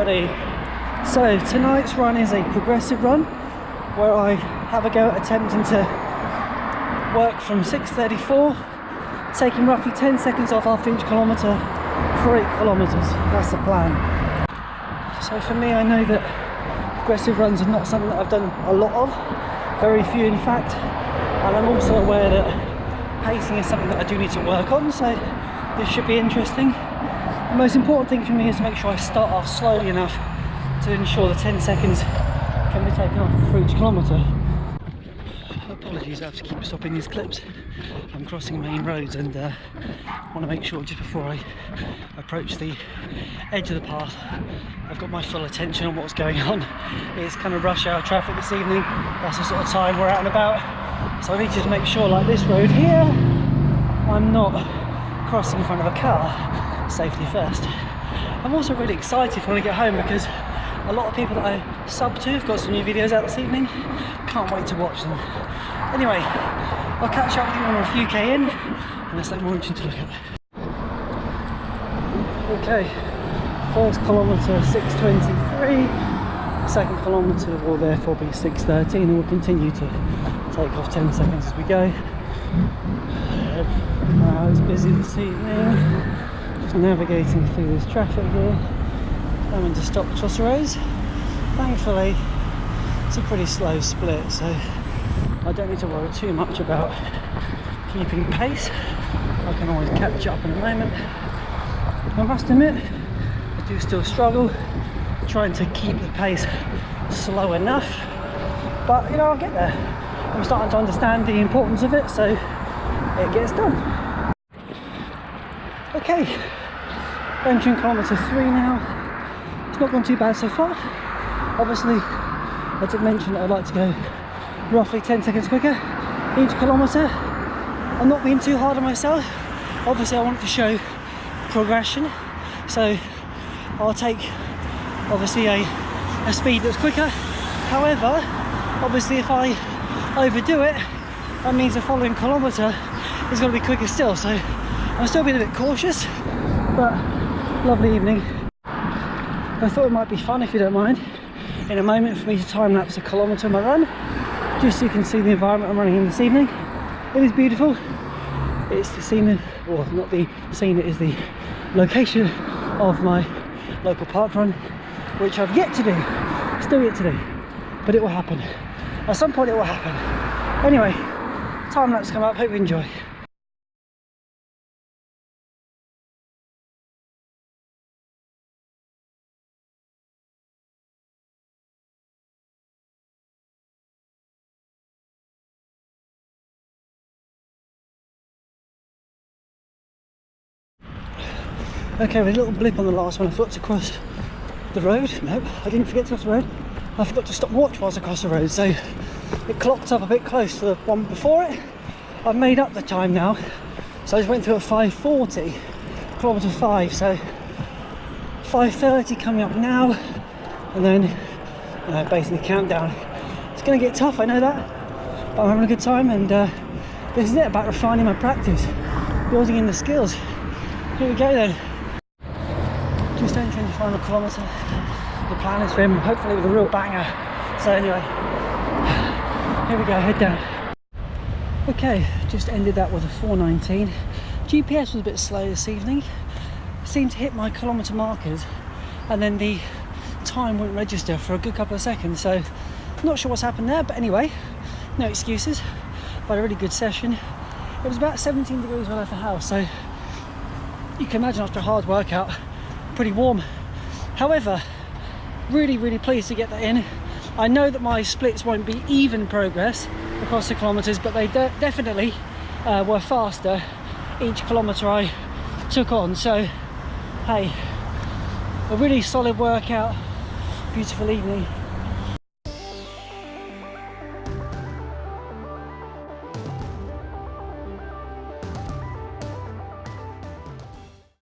everybody. So tonight's run is a progressive run where I have a go at attempting to work from 6:34, taking roughly 10 seconds off after each kilometre for 8 kilometres. That's the plan. So for me, I know that progressive runs are not something that I've done a lot of, very few in fact, and I'm also aware that pacing is something that I do need to work on, so this should be interesting. The most important thing for me is to make sure I start off slowly enough to ensure the 10 seconds can be taken off for each kilometre. Apologies, I have to keep stopping these clips. I'm crossing main roads and want to make sure just before I approach the edge of the path I've got my full attention on what's going on. It's kind of rush hour traffic this evening, that's the sort of time we're out and about, so I need to make sure, like this road here, I'm not crossing in front of a car. Safety first. I'm also really excited when I get home because a lot of people that I sub to have got some new videos out this evening. Can't wait to watch them. Anyway, I'll catch up with you when we're a few K in and there's something more interesting to look at. Okay, first kilometre 6:23, second kilometre will therefore be 6:13, and we'll continue to take off 10 seconds as we go. It's busy this evening. Just navigating through this traffic here. Having to stop across the roads. Thankfully, it's a pretty slow split, so I don't need to worry too much about keeping pace. I can always catch up in a moment. I must admit, I do still struggle trying to keep the pace slow enough, but you know, I'll get there. I'm starting to understand the importance of it, so it gets done. Okay, entering kilometre 3 now. It's not gone too bad so far. Obviously, I did mention that I'd like to go roughly 10 seconds quicker each kilometre. I'm not being too hard on myself. Obviously, I want to show progression, so I'll take obviously a speed that's quicker. However, obviously if I overdo it, that means the following kilometre is going to be quicker still, so I'm still being a bit cautious, but lovely evening. I thought it might be fun, if you don't mind, in a moment for me to time lapse a kilometre of my run, just so you can see the environment I'm running in this evening. It is beautiful. It's the scene, or not the scene, it is the location of my local park run, which I've yet to do, still yet to do, but it will happen. At some point it will happen. Anyway, time lapse come up, hope you enjoy. Okay, with a little blip on the last one, I forgot to cross the road. No, I didn't forget to cross the road. I forgot to stop and watch whilst I crossed the road, so it clocked up a bit close to the one before it. I've made up the time now, so I just went through at 5:40, kilometre 5, so 5:30 coming up now, and then basically countdown. It's going to get tough, I know that, but I'm having a good time, and this is it, about refining my practice, building in the skills. Here we go then. Just entering the final kilometre. The plan is for him, hopefully with a real banger. So anyway, here we go, head down. Okay, just ended that with a 4:19. GPS was a bit slow this evening. Seemed to hit my kilometre markers and then the time wouldn't register for a good couple of seconds. So not sure what's happened there, but anyway, no excuses. But a really good session. It was about 17 degrees when I left the house, so you can imagine after a hard workout, pretty warm. However, really pleased to get that in. I know that my splits won't be even progress across the kilometres, but they definitely were faster each kilometre I took on. So hey, a really solid workout, beautiful evening.